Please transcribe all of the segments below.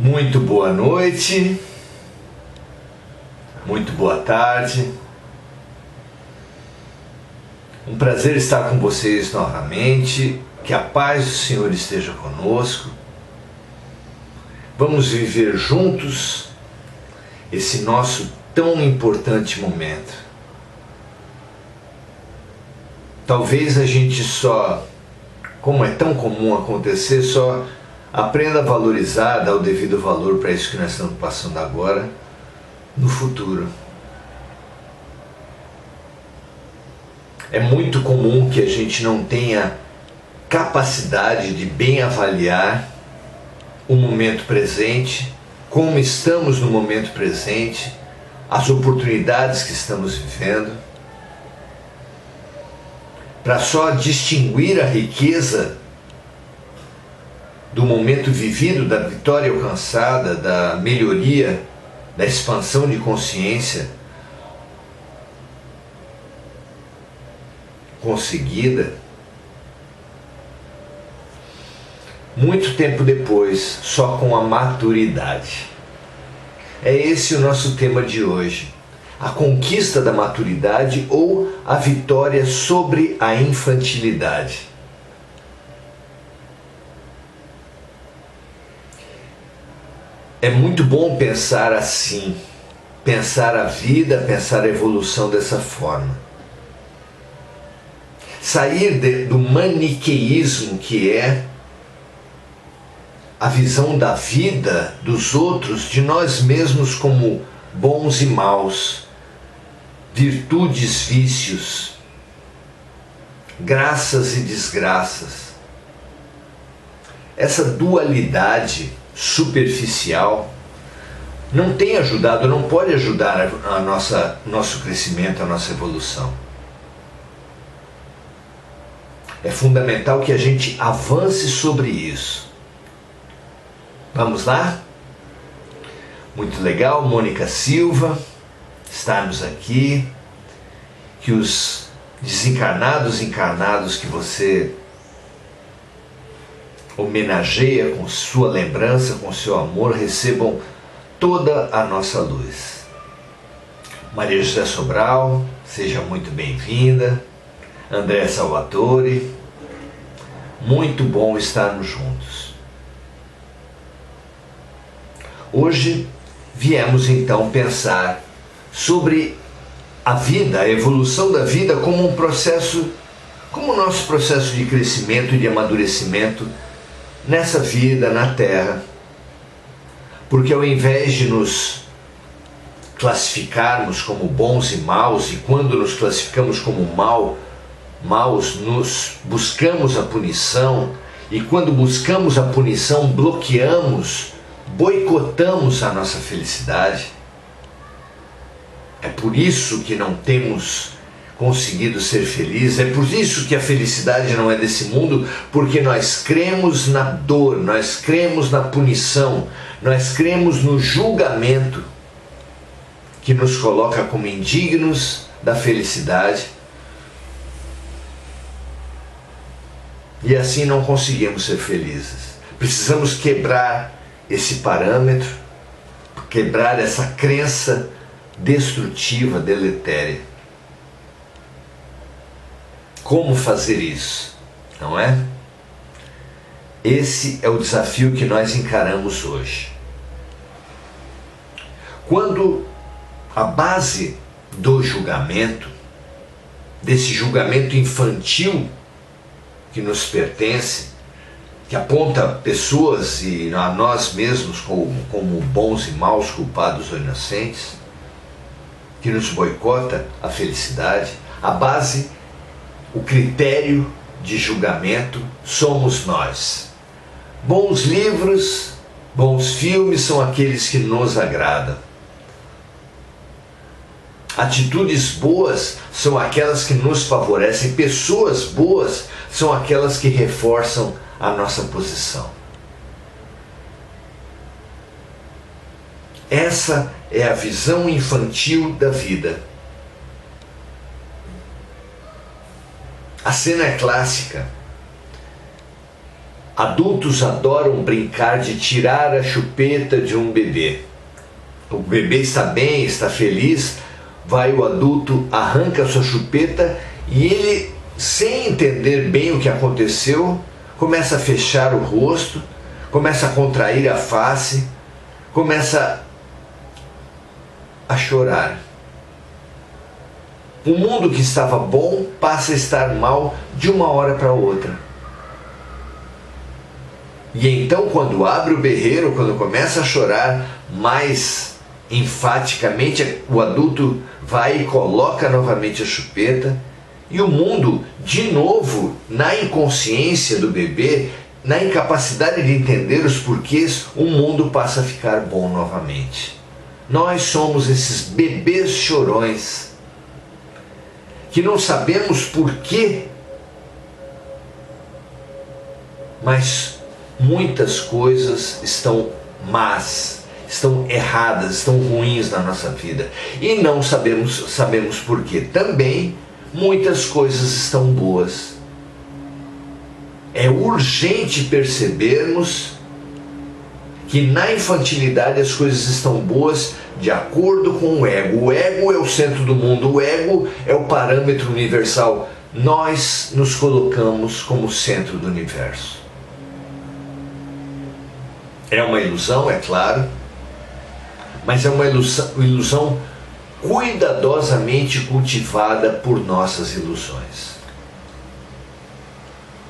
Muito boa noite, muito boa tarde. Um prazer estar com vocês novamente. Que a paz do Senhor esteja conosco. Vamos viver juntos esse nosso tão importante momento. Talvez a gente só, como é tão comum acontecer, só aprenda a valorizar, dar o devido valor para isso que nós estamos passando agora, no futuro. É muito comum que a gente não tenha capacidade de bem avaliar o momento presente, como estamos no momento presente, as oportunidades que estamos vivendo, para só distinguir a riqueza do momento vivido, da vitória alcançada, da melhoria, da expansão de consciência conseguida. Muito tempo depois, só com a maturidade. É esse o nosso tema de hoje. A conquista da maturidade ou a vitória sobre a infantilidade. É muito bom pensar assim, pensar a vida, pensar a evolução dessa forma. Sair do maniqueísmo que é a visão da vida, dos outros, de nós mesmos como bons e maus, virtudes, vícios, graças e desgraças. Essa dualidade superficial não tem ajudado, não pode ajudar nosso crescimento, a nossa evolução. É fundamental que a gente avance sobre isso. Vamos lá? Muito legal, Mônica Silva, estarmos aqui, que os desencarnados e encarnados que você homenageia com sua lembrança, com seu amor, recebam toda a nossa luz. Maria José Sobral, seja muito bem-vinda. André Salvatore, muito bom estarmos juntos. Hoje viemos então pensar sobre a vida, a evolução da vida como um processo, como o nosso processo de crescimento e de amadurecimento nessa vida, na Terra. Porque ao invés de nos classificarmos como bons e maus, e quando nos classificamos como maus, nos buscamos a punição, e quando buscamos a punição, bloqueamos, boicotamos a nossa felicidade. É por isso que não temos conseguido ser felizes, é por isso que a felicidade não é desse mundo, porque nós cremos na dor, nós cremos na punição, nós cremos no julgamento que nos coloca como indignos da felicidade. E assim não conseguimos ser felizes. Precisamos quebrar esse parâmetro, quebrar essa crença destrutiva, deletéria. Como fazer isso? Não é? Esse é o desafio que nós encaramos hoje. Quando a base do julgamento, desse julgamento infantil que nos pertence, que aponta pessoas e a nós mesmos como bons e maus, culpados ou inocentes, que nos boicota a felicidade, a base, o critério de julgamento somos nós. Bons livros, bons filmes são aqueles que nos agradam. Atitudes boas são aquelas que nos favorecem. Pessoas boas são aquelas que reforçam a nossa posição. Essa é a visão infantil da vida. A cena é clássica. Adultos adoram brincar de tirar a chupeta de um bebê. O bebê está bem, está feliz, vai o adulto, arranca a sua chupeta e ele, sem entender bem o que aconteceu, começa a fechar o rosto, começa a contrair a face, começa a chorar. O mundo que estava bom passa a estar mal de uma hora para outra. E então, quando abre o berreiro, quando começa a chorar mais enfaticamente, o adulto vai e coloca novamente a chupeta, e o mundo, de novo, na inconsciência do bebê, na incapacidade de entender os porquês, o mundo passa a ficar bom novamente. Nós somos esses bebês chorões, que não sabemos porquê, mas muitas coisas estão más, estão erradas, estão ruins na nossa vida. E não sabemos porquê. Também muitas coisas estão boas. É urgente percebermos que na infantilidade as coisas estão boas de acordo com o ego. O ego é o centro do mundo, o ego é o parâmetro universal. Nós nos colocamos como centro do universo. É uma ilusão, é claro, mas é uma ilusão cuidadosamente cultivada por nossas ilusões.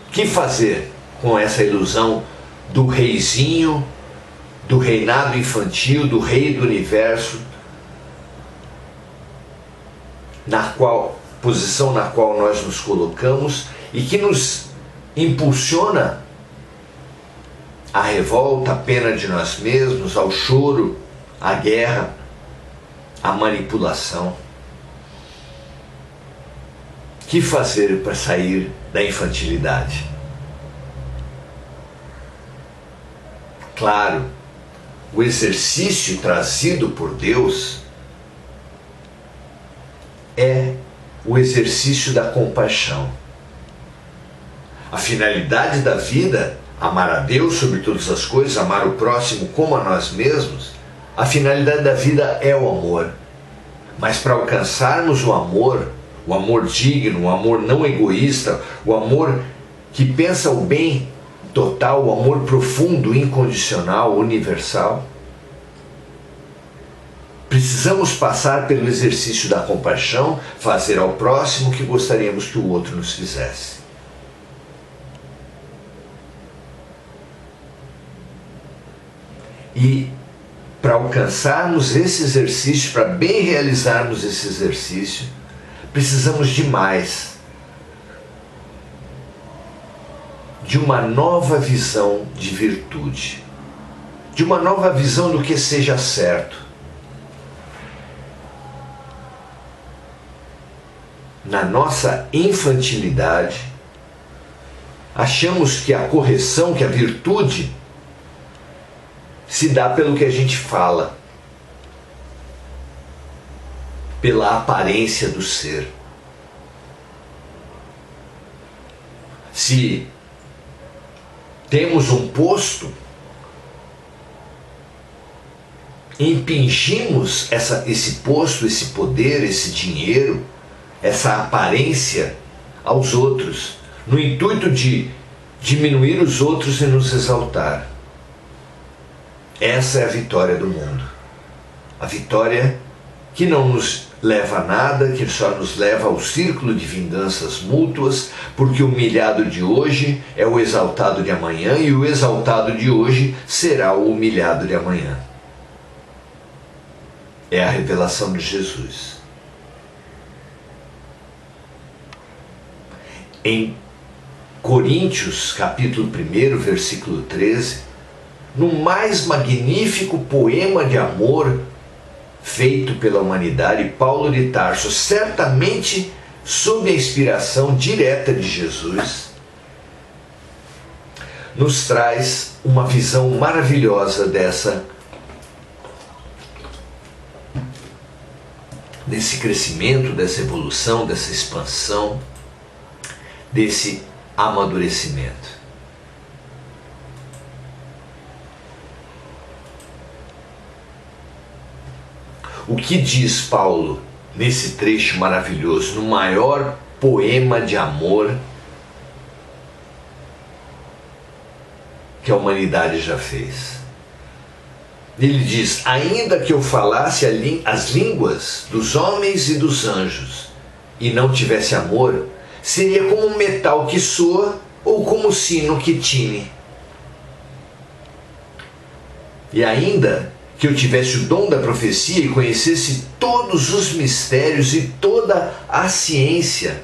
O que fazer com essa ilusão do reizinho, do reinado infantil, do rei do universo, posição na qual nós nos colocamos e que nos impulsiona à revolta, à pena de nós mesmos, ao choro, à guerra, à manipulação? O que fazer para sair da infantilidade? Claro, o exercício trazido por Deus é o exercício da compaixão. A finalidade da vida, amar a Deus sobre todas as coisas, amar o próximo como a nós mesmos, a finalidade da vida é o amor. Mas para alcançarmos o amor digno, o amor não egoísta, o amor que pensa o bem total, o amor profundo, incondicional, universal, precisamos passar pelo exercício da compaixão, fazer ao próximo o que gostaríamos que o outro nos fizesse. E para alcançarmos esse exercício, para bem realizarmos esse exercício, precisamos de mais. De uma nova visão de virtude. De uma nova visão do que seja certo. Na nossa infantilidade, achamos que a correção, que a virtude, se dá pelo que a gente fala, pela aparência do ser. Se temos um posto, impingimos esse posto, esse poder, esse dinheiro, essa aparência aos outros, no intuito de diminuir os outros e nos exaltar. Essa é a vitória do mundo. A vitória que não nos leva a nada, que só nos leva ao círculo de vinganças mútuas, porque o humilhado de hoje é o exaltado de amanhã e o exaltado de hoje será o humilhado de amanhã. É a revelação de Jesus. Em Coríntios, capítulo 1, versículo 13, no mais magnífico poema de amor feito pela humanidade, Paulo de Tarso, certamente sob a inspiração direta de Jesus, nos traz uma visão maravilhosa desse crescimento, dessa evolução, dessa expansão, desse amadurecimento. o que diz Paulo nesse trecho maravilhoso, no maior poema de amor que a humanidade já fez. Ele diz: ainda que eu falasse as línguas dos homens e dos anjos e não tivesse amor, seria como um metal que soa ou como um sino que tine. E ainda que eu tivesse o dom da profecia e conhecesse todos os mistérios e toda a ciência.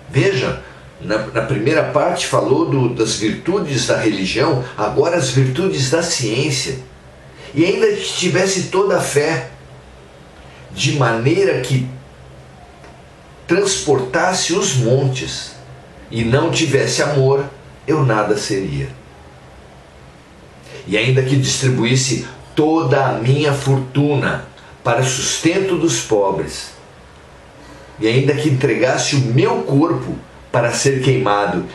Veja, na primeira parte falou das virtudes da religião, agora as virtudes da ciência. E ainda que tivesse toda a fé, de maneira que transportasse os montes, e não tivesse amor, eu nada seria. E ainda que distribuísse toda a minha fortuna para sustento dos pobres, e ainda que entregasse o meu corpo para ser queimado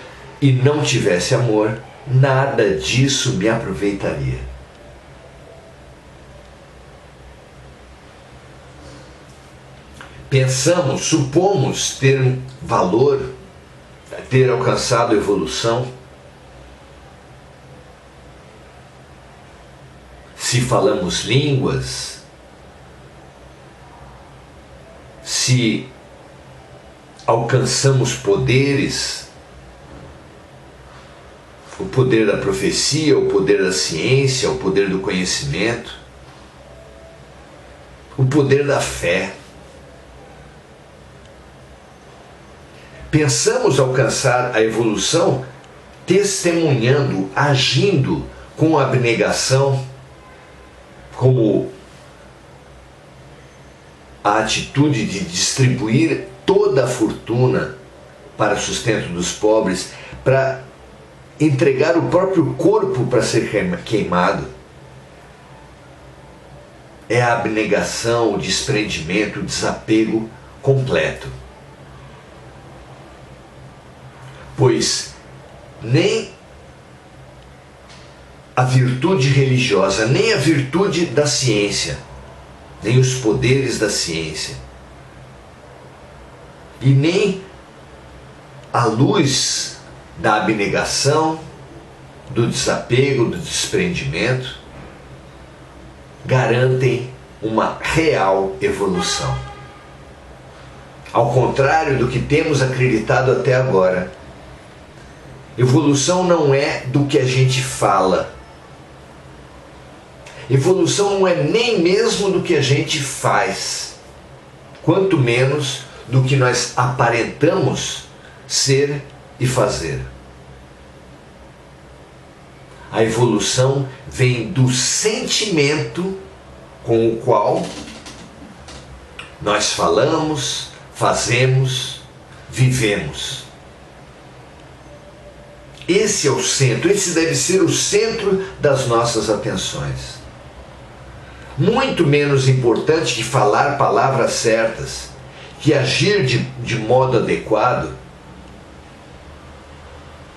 e não tivesse amor, nada disso me aproveitaria. Pensamos, supomos ter valor, ter alcançado evolução, se falamos línguas, se alcançamos poderes, o poder da profecia, o poder da ciência, o poder do conhecimento, o poder da fé. Pensamos alcançar a evolução testemunhando, agindo com abnegação, como a atitude de distribuir toda a fortuna para sustento dos pobres, para entregar o próprio corpo para ser queimado. É a abnegação, o desprendimento, o desapego completo. Pois nem a virtude religiosa, nem a virtude da ciência, nem os poderes da ciência, e nem a luz da abnegação, do desapego, do desprendimento, garantem uma real evolução. Ao contrário do que temos acreditado até agora, evolução não é do que a gente fala. Evolução não é nem mesmo do que a gente faz, quanto menos do que nós aparentamos ser e fazer. A evolução vem do sentimento com o qual nós falamos, fazemos, vivemos. Esse é o centro, esse deve ser o centro das nossas atenções. Muito menos importante que falar palavras certas, que agir de modo adequado.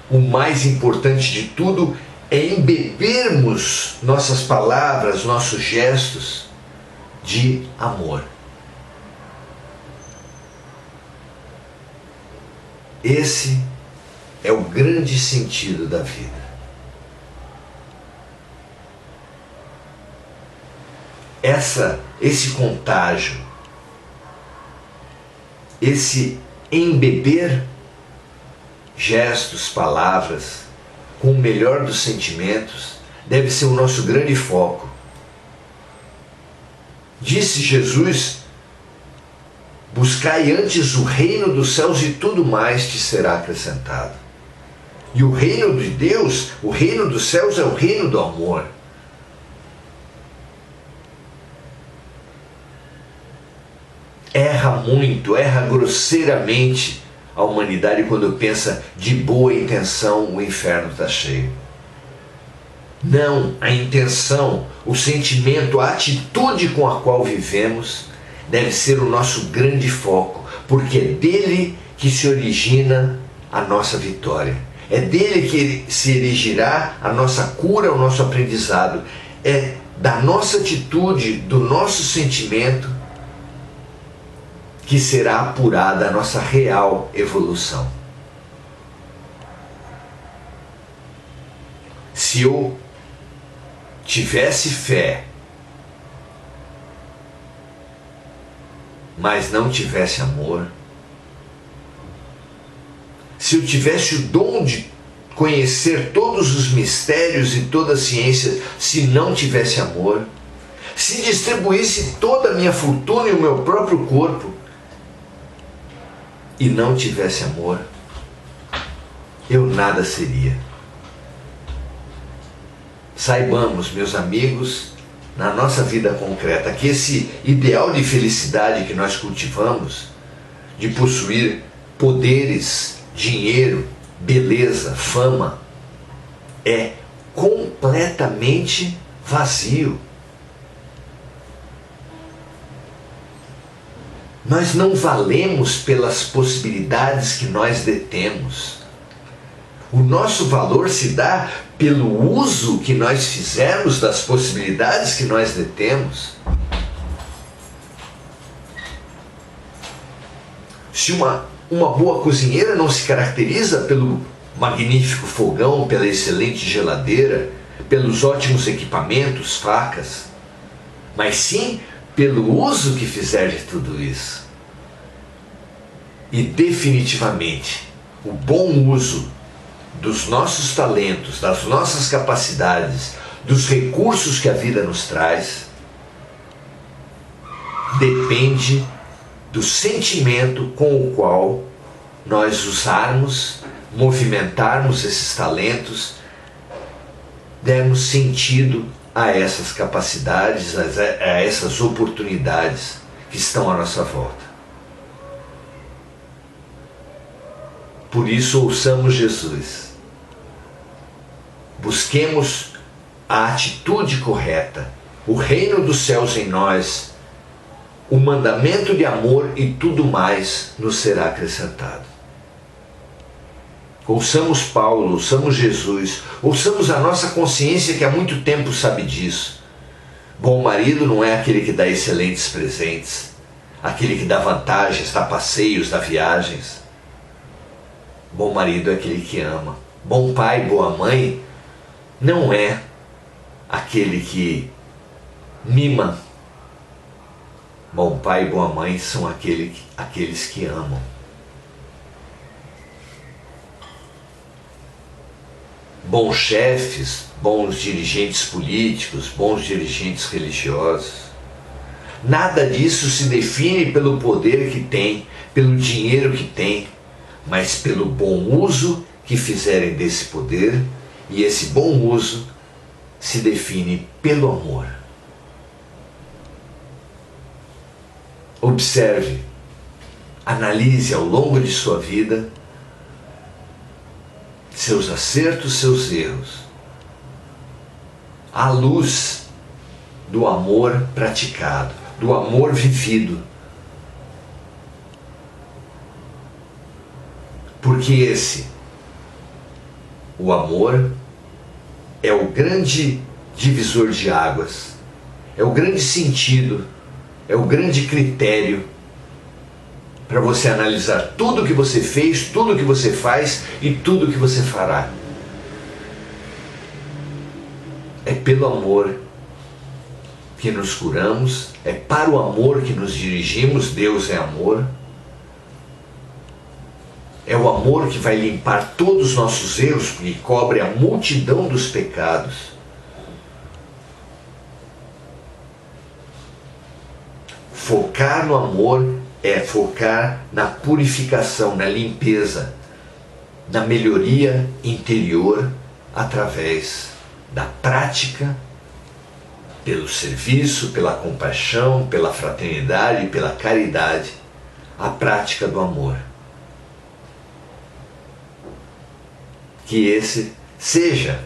O mais importante de tudo é embebermos nossas palavras, nossos gestos de amor. Esse é o grande sentido da vida. Esse contágio, esse embeber gestos, palavras, com o melhor dos sentimentos, deve ser o nosso grande foco. Disse Jesus: buscai antes o reino dos céus e tudo mais te será acrescentado. E o reino de Deus, o reino dos céus é o reino do amor. Erra muito, erra grosseiramente a humanidade quando pensa de boa intenção o inferno está cheio. Não, a intenção, o sentimento, a atitude com a qual vivemos deve ser o nosso grande foco, porque é dele que se origina a nossa vitória. É dele que se erigirá a nossa cura, o nosso aprendizado. é da nossa atitude, do nosso sentimento, que será apurada a nossa real evolução. Se eu tivesse fé, mas não tivesse amor, se eu tivesse o dom de conhecer todos os mistérios e toda a ciência, se não tivesse amor, se distribuísse toda a minha fortuna e o meu próprio corpo e não tivesse amor, eu nada seria. Saibamos, meus amigos, na nossa vida concreta, que esse ideal de felicidade que nós cultivamos, de possuir poderes, dinheiro, beleza, fama, é completamente vazio. Nós não valemos pelas possibilidades que nós detemos. O nosso valor se dá pelo uso que nós fizermos das possibilidades que nós detemos. Se uma boa cozinheira não se caracteriza pelo magnífico fogão, pela excelente geladeira, pelos ótimos equipamentos, facas, mas sim pelo uso que fizer de tudo isso. E definitivamente, o bom uso dos nossos talentos, das nossas capacidades, dos recursos que a vida nos traz, depende do sentimento com o qual nós usarmos, movimentarmos esses talentos, dermos sentido a essas capacidades, a essas oportunidades que estão à nossa volta. Por isso, ouçamos Jesus. Busquemos a atitude correta, o reino dos céus em nós, o mandamento de amor e tudo mais nos será acrescentado. Ouçamos Paulo, ouçamos Jesus, ouçamos a nossa consciência que há muito tempo sabe disso. Bom marido não é aquele que dá excelentes presentes, aquele que dá vantagens, dá passeios, dá viagens. Bom marido é aquele que ama. Bom pai, boa mãe não é aquele que mima. Bom pai e boa mãe são aqueles que amam. Bons chefes, bons dirigentes políticos, bons dirigentes religiosos. Nada disso se define pelo poder que tem, pelo dinheiro que tem, mas pelo bom uso que fizerem desse poder, e esse bom uso se define pelo amor. Observe, analise ao longo de sua vida seus acertos, seus erros, à luz do amor praticado, do amor vivido. Porque o amor, é o grande divisor de águas, é o grande sentido, é o grande critério para você analisar tudo que você fez, tudo que você faz e tudo que você fará. É pelo amor que nos curamos, é para o amor que nos dirigimos, Deus é amor. É o amor que vai limpar todos os nossos erros, porque cobre a multidão dos pecados. Focar no amor é focar na purificação, na limpeza, na melhoria interior através da prática, pelo serviço, pela compaixão, pela fraternidade, pela caridade, a prática do amor. Que esse seja,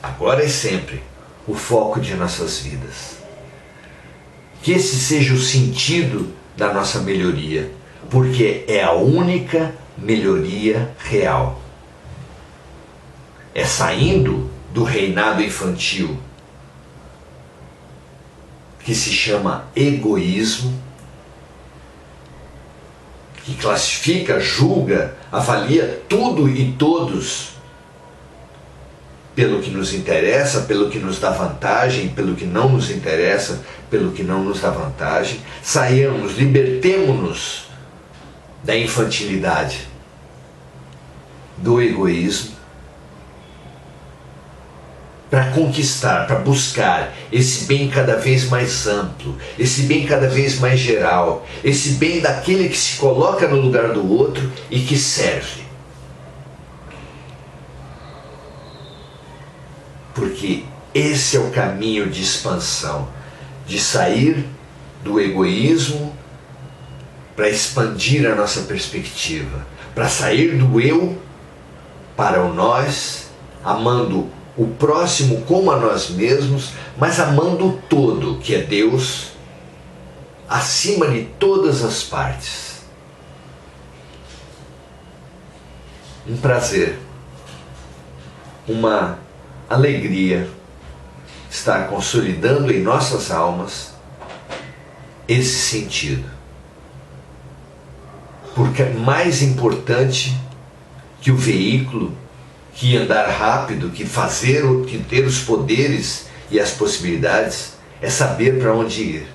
agora e sempre, o foco de nossas vidas. Que esse seja o sentido da nossa melhoria, porque é a única melhoria real. É saindo do reinado infantil que se chama egoísmo, que classifica, julga, avalia tudo e todos pelo que nos interessa, pelo que nos dá vantagem, pelo que não nos interessa, pelo que não nos dá vantagem. Saiamos, libertemo-nos da infantilidade, do egoísmo, para conquistar, para buscar esse bem cada vez mais amplo, esse bem cada vez mais geral, esse bem daquele que se coloca no lugar do outro e que serve. Porque esse é o caminho de expansão, de sair do egoísmo para expandir a nossa perspectiva, para sair do eu para o nós, amando o próximo como a nós mesmos, mas amando o todo, que é Deus, acima de todas as partes. Um prazer, uma alegria estar consolidando em nossas almas esse sentido. Porque é mais importante que o veículo, que andar rápido, que fazer, que ter os poderes e as possibilidades, é saber para onde ir.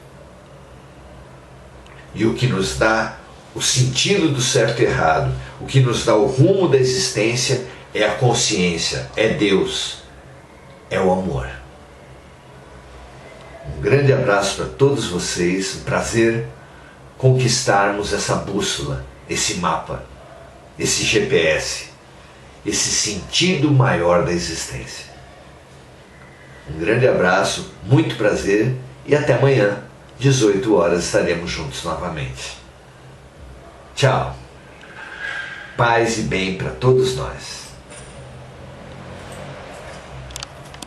E o que nos dá o sentido do certo e errado, o que nos dá o rumo da existência é a consciência, é Deus, é o amor. Um grande abraço para todos vocês, um prazer conquistarmos essa bússola, esse mapa, esse GPS, esse sentido maior da existência. Um grande abraço, muito prazer e até amanhã, 18 horas, estaremos juntos novamente. Tchau. Paz e bem para todos nós.